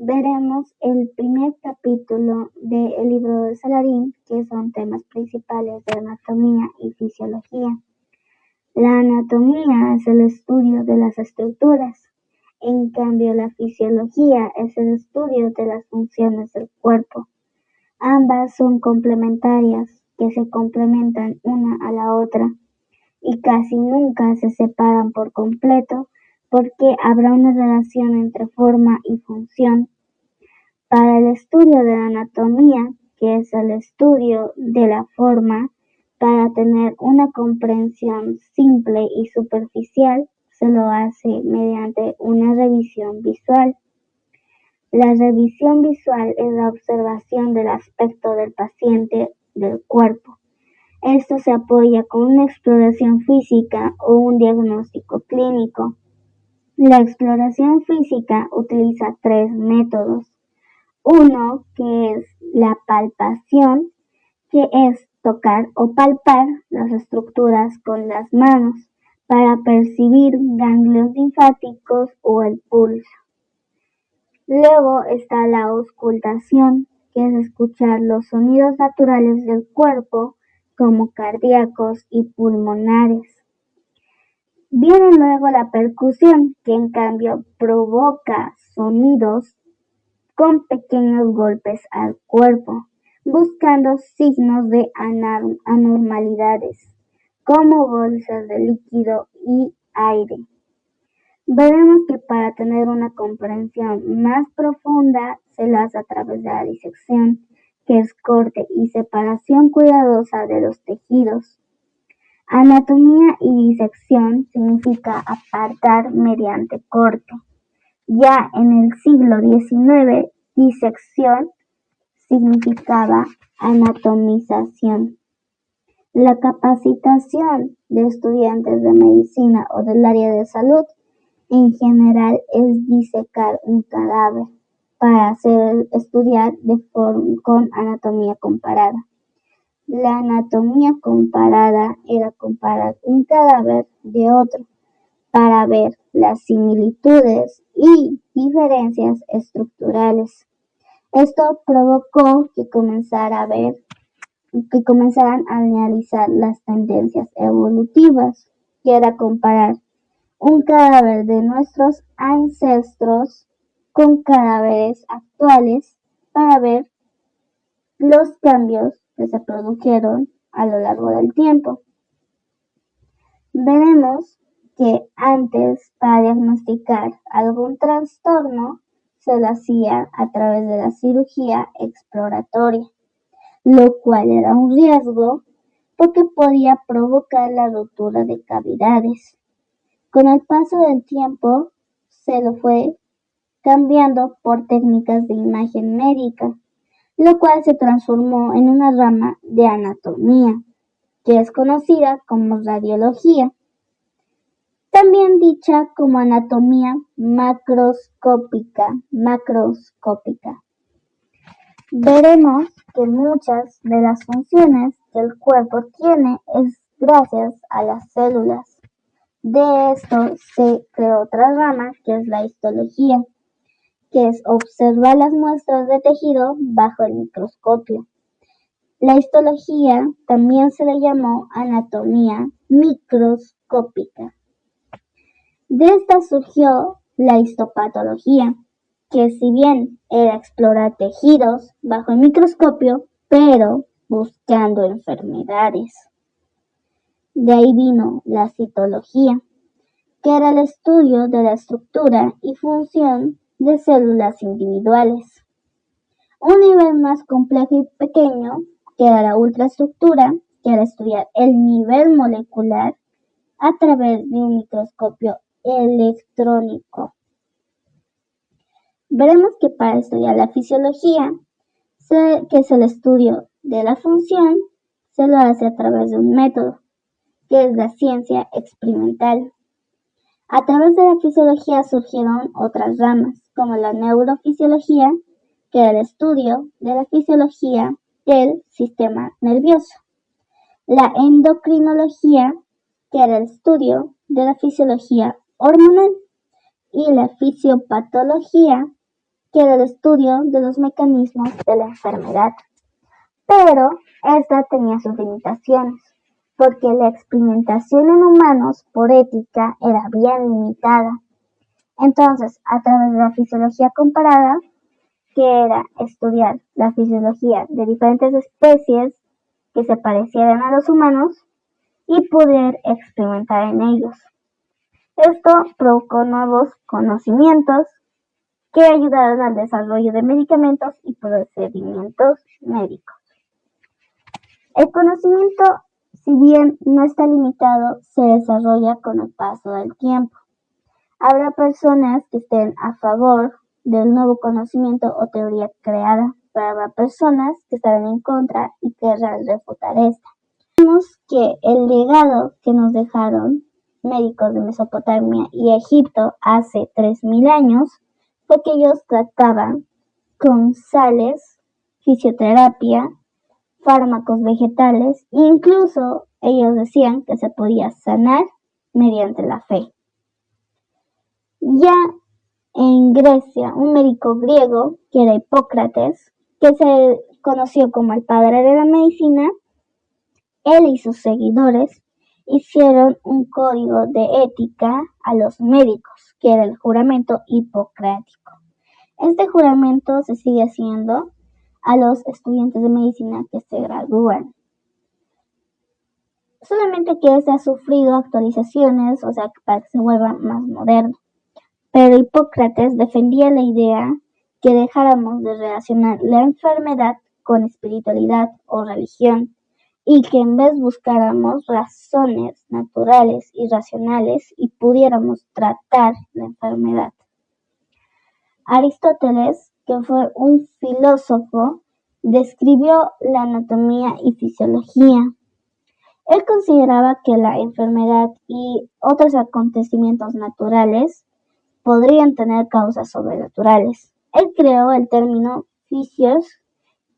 veremos el primer capítulo del libro de Saladín, que son temas principales de anatomía y fisiología. La anatomía es el estudio de las estructuras, en cambio la fisiología es el estudio de las funciones del cuerpo. Ambas son complementarias, que se complementan una a la otra y casi nunca se separan por completo porque habrá una relación entre forma y función. Para el estudio de la anatomía, que es el estudio de la forma, para tener una comprensión simple y superficial, se lo hace mediante una revisión visual. La revisión visual es la observación del aspecto del paciente del cuerpo. Esto se apoya con una exploración física o un diagnóstico clínico. La exploración física utiliza 3 métodos. Uno, que es la palpación, que es tocar o palpar las estructuras con las manos para percibir ganglios linfáticos o el pulso. Luego está la auscultación, que es escuchar los sonidos naturales del cuerpo, como cardíacos y pulmonares. Viene luego la percusión, que en cambio provoca sonidos con pequeños golpes al cuerpo, buscando signos de anormalidades, como bolsas de líquido y aire. Veremos que para tener una comprensión más profunda se lo hace a través de la disección, que es corte y separación cuidadosa de los tejidos. Anatomía y disección significa apartar mediante corte. Ya en el siglo XIX, disección significaba anatomización. La capacitación de estudiantes de medicina o del área de salud en general es disecar un cadáver para hacer estudiar con anatomía comparada. La anatomía comparada era comparar un cadáver de otro para ver las similitudes y diferencias estructurales. Esto provocó que comenzaran a analizar las tendencias evolutivas, que era comparar un cadáver de nuestros ancestros con cadáveres actuales para ver los cambios que se produjeron a lo largo del tiempo. Veremos que antes, para diagnosticar algún trastorno, se lo hacía a través de la cirugía exploratoria, lo cual era un riesgo porque podía provocar la ruptura de cavidades. Con el paso del tiempo, se lo fue cambiando por técnicas de imagen médica, lo cual se transformó en una rama de anatomía, que es conocida como radiología, también dicha como anatomía macroscópica. Veremos que muchas de las funciones que el cuerpo tiene es gracias a las células. De esto se creó otra rama, que es la histología, que es observar las muestras de tejido bajo el microscopio. La histología también se le llamó anatomía microscópica. De esta surgió la histopatología, que si bien era explorar tejidos bajo el microscopio, pero buscando enfermedades. De ahí vino la citología, que era el estudio de la estructura y función de células individuales. Un nivel más complejo y pequeño, que era la ultraestructura, que era estudiar el nivel molecular a través de un microscopio electrónico. Veremos que para estudiar la fisiología, que es el estudio de la función, se lo hace a través de un método, que es la ciencia experimental. A través de la fisiología surgieron otras ramas, como la neurofisiología, que era el estudio de la fisiología del sistema nervioso. La endocrinología, que era el estudio de la fisiología hormonal. Y la fisiopatología, que era el estudio de los mecanismos de la enfermedad. Pero esta tenía sus limitaciones, porque la experimentación en humanos por ética era bien limitada. Entonces, a través de la fisiología comparada, que era estudiar la fisiología de diferentes especies que se parecieran a los humanos y poder experimentar en ellos. Esto provocó nuevos conocimientos que ayudaron al desarrollo de medicamentos y procedimientos médicos. El conocimiento, si bien no está limitado, se desarrolla con el paso del tiempo. Habrá personas que estén a favor del nuevo conocimiento o teoría creada, pero habrá personas que estarán en contra y querrán refutar esta. Vemos que el legado que nos dejaron médicos de Mesopotamia y Egipto hace 3000 años fue que ellos trataban con sales, fisioterapia, fármacos vegetales, e incluso ellos decían que se podía sanar mediante la fe. Ya en Grecia, un médico griego, que era Hipócrates, que se conoció como el padre de la medicina, él y sus seguidores hicieron un código de ética a los médicos, que era el juramento hipocrático. Este juramento se sigue haciendo a los estudiantes de medicina que se gradúan. Solamente que este ha sufrido actualizaciones, o sea, para que se vuelva más moderno. Pero Hipócrates defendía la idea que dejáramos de relacionar la enfermedad con espiritualidad o religión y que en vez buscáramos razones naturales y racionales y pudiéramos tratar la enfermedad. Aristóteles, que fue un filósofo, describió la anatomía y fisiología. Él consideraba que la enfermedad y otros acontecimientos naturales podrían tener causas sobrenaturales. Él creó el término fisios,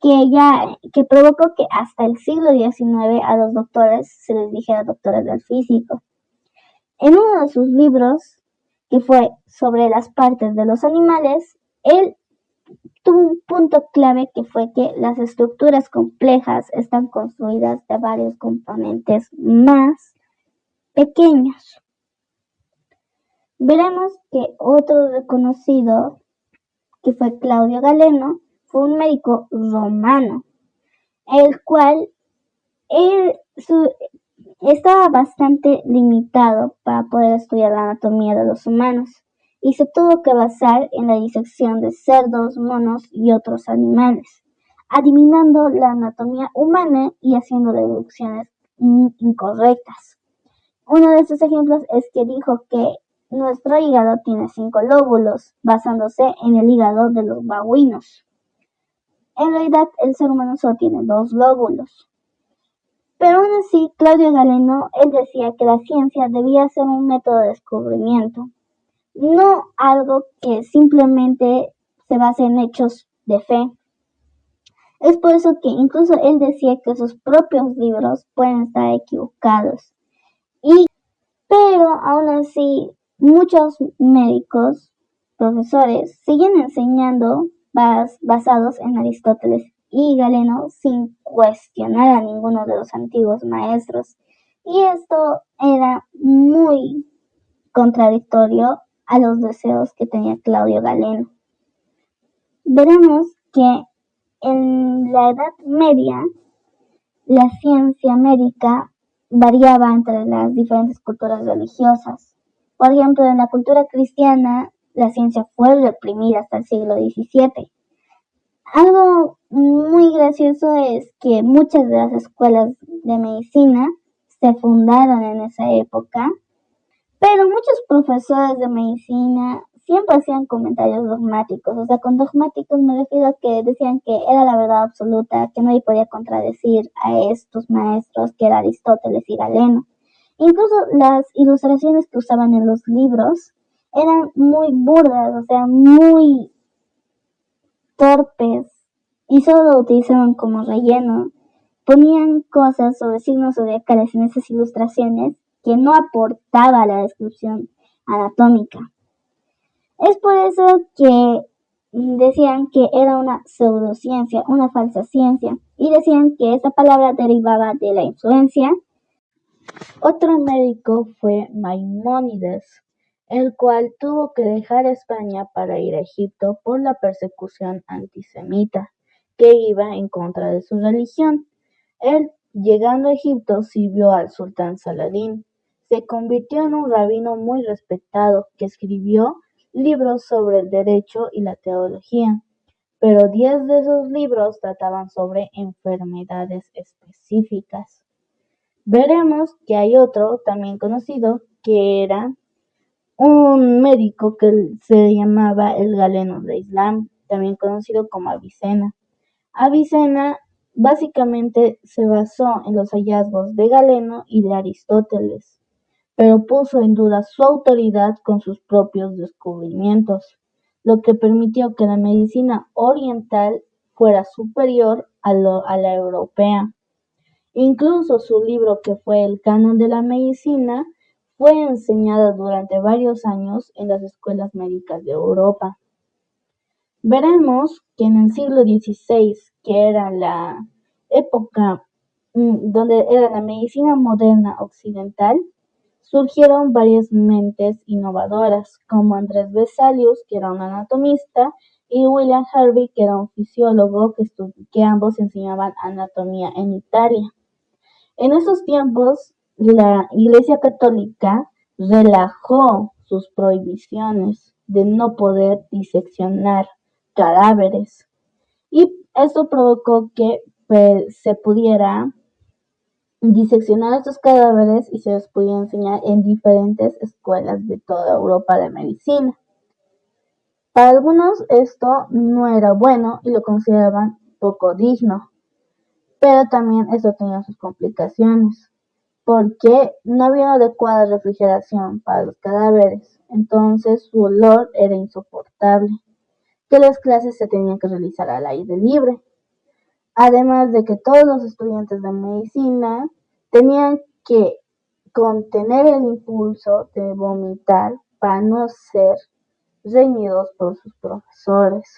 que provocó que hasta el siglo XIX a los doctores se les dijera doctores del físico. En uno de sus libros, que fue sobre las partes de los animales, él tuvo un punto clave que fue que las estructuras complejas están construidas de varios componentes más pequeños. Veremos que otro reconocido, que fue Claudio Galeno, fue un médico romano, el cual estaba bastante limitado para poder estudiar la anatomía de los humanos y se tuvo que basar en la disección de cerdos, monos y otros animales, adivinando la anatomía humana y haciendo deducciones incorrectas. Uno de estos ejemplos es que dijo que nuestro hígado tiene 5 lóbulos, basándose en el hígado de los babuinos. En realidad, el ser humano solo tiene 2 lóbulos. Pero aún así, Claudio Galeno, él decía que la ciencia debía ser un método de descubrimiento, no algo que simplemente se base en hechos de fe. Es por eso que incluso él decía que sus propios libros pueden estar equivocados. Pero aún así, muchos médicos, profesores, siguen enseñando basados en Aristóteles y Galeno sin cuestionar a ninguno de los antiguos maestros. Y esto era muy contradictorio a los deseos que tenía Claudio Galeno. Veremos que en la Edad Media la ciencia médica variaba entre las diferentes culturas religiosas. Por ejemplo, en la cultura cristiana, la ciencia fue reprimida hasta el siglo XVII. Algo muy gracioso es que muchas de las escuelas de medicina se fundaron en esa época, pero muchos profesores de medicina siempre hacían comentarios dogmáticos. O sea, con dogmáticos me refiero a que decían que era la verdad absoluta, que nadie podía contradecir a estos maestros, que era Aristóteles y Galeno. Incluso las ilustraciones que usaban en los libros eran muy burdas, o sea, muy torpes, y solo lo utilizaban como relleno. Ponían cosas sobre signos zodiacales en esas ilustraciones que no aportaba a la descripción anatómica. Es por eso que decían que era una pseudociencia, una falsa ciencia, y decían que esta palabra derivaba de la influencia. Otro médico fue Maimónides, el cual tuvo que dejar España para ir a Egipto por la persecución antisemita que iba en contra de su religión. Él, llegando a Egipto, sirvió al sultán Saladín. Se convirtió en un rabino muy respetado que escribió libros sobre el derecho y la teología, pero 10 de esos libros trataban sobre enfermedades específicas. Veremos que hay otro también conocido que era un médico que se llamaba el Galeno de Islam, también conocido como Avicena. Avicena básicamente se basó en los hallazgos de Galeno y de Aristóteles, pero puso en duda su autoridad con sus propios descubrimientos, lo que permitió que la medicina oriental fuera superior a la europea. Incluso su libro, que fue el Canon de la Medicina, fue enseñado durante varios años en las escuelas médicas de Europa. Veremos que en el siglo XVI, que era la época donde era la medicina moderna occidental, surgieron varias mentes innovadoras, como Andrés Vesalius, que era un anatomista, y William Harvey, que era un fisiólogo que ambos enseñaban anatomía en Italia. En esos tiempos, la Iglesia Católica relajó sus prohibiciones de no poder diseccionar cadáveres, y esto provocó que se pudiera diseccionar estos cadáveres y se los pudiera enseñar en diferentes escuelas de toda Europa de medicina. Para algunos esto no era bueno y lo consideraban poco digno, pero también esto tenía sus complicaciones, porque no había adecuada refrigeración para los cadáveres, entonces su olor era insoportable, que las clases se tenían que realizar al aire libre, además de que todos los estudiantes de medicina tenían que contener el impulso de vomitar para no ser reñidos por sus profesores.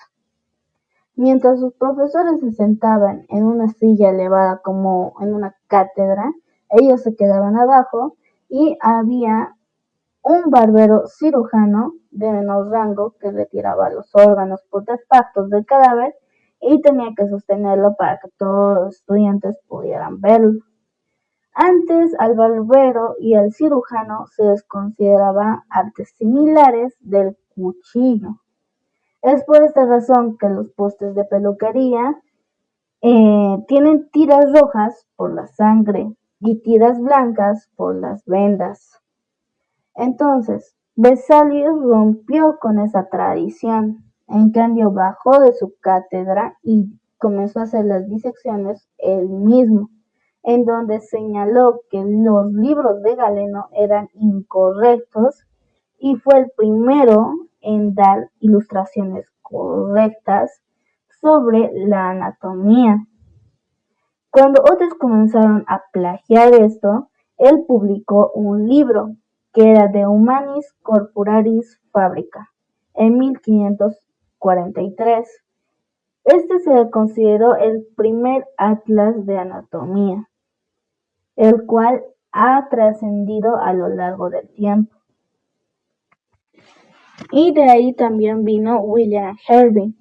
Mientras sus profesores se sentaban en una silla elevada como en una cátedra, ellos se quedaban abajo y había un barbero cirujano de menor rango que retiraba los órganos putrefactos del cadáver y tenía que sostenerlo para que todos los estudiantes pudieran verlo. Antes, al barbero y al cirujano se les consideraba artes similares del cuchillo. Es por esta razón que los postes de peluquería tienen tiras rojas por la sangre y tiras blancas por las vendas. Entonces, Vesalius rompió con esa tradición. En cambio, bajó de su cátedra y comenzó a hacer las disecciones él mismo, en donde señaló que los libros de Galeno eran incorrectos y fue el primero en dar ilustraciones correctas sobre la anatomía. Cuando otros comenzaron a plagiar esto, él publicó un libro que era De Humanis Corporaris Fabrica en 1543. Este se le consideró el primer atlas de anatomía, el cual ha trascendido a lo largo del tiempo. Y de ahí también vino William Harvey.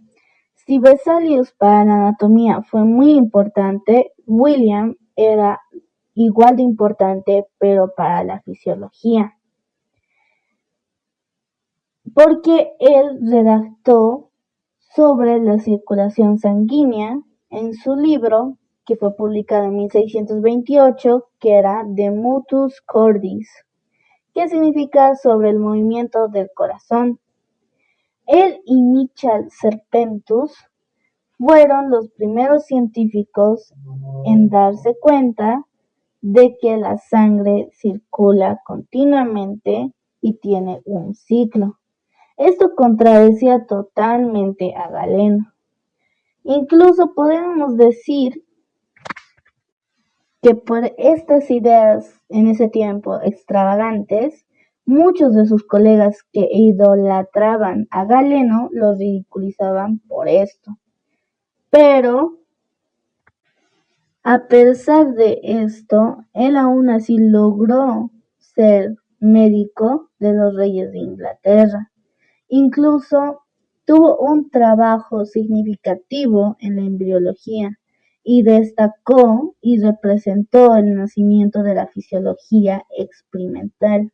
Si Vesalius para la anatomía fue muy importante, William era igual de importante, pero para la fisiología, porque él redactó sobre la circulación sanguínea en su libro, que fue publicado en 1628, que era De Motus Cordis, que significa sobre el movimiento del corazón. Él y Michel Serpentus fueron los primeros científicos en darse cuenta de que la sangre circula continuamente y tiene un ciclo. Esto contradecía totalmente a Galeno. Incluso podemos decir que por estas ideas en ese tiempo extravagantes, Muchos de sus colegas que idolatraban a Galeno lo ridiculizaban por esto. Pero, a pesar de esto, él aún así logró ser médico de los reyes de Inglaterra. Incluso tuvo un trabajo significativo en la embriología y destacó y representó el nacimiento de la fisiología experimental.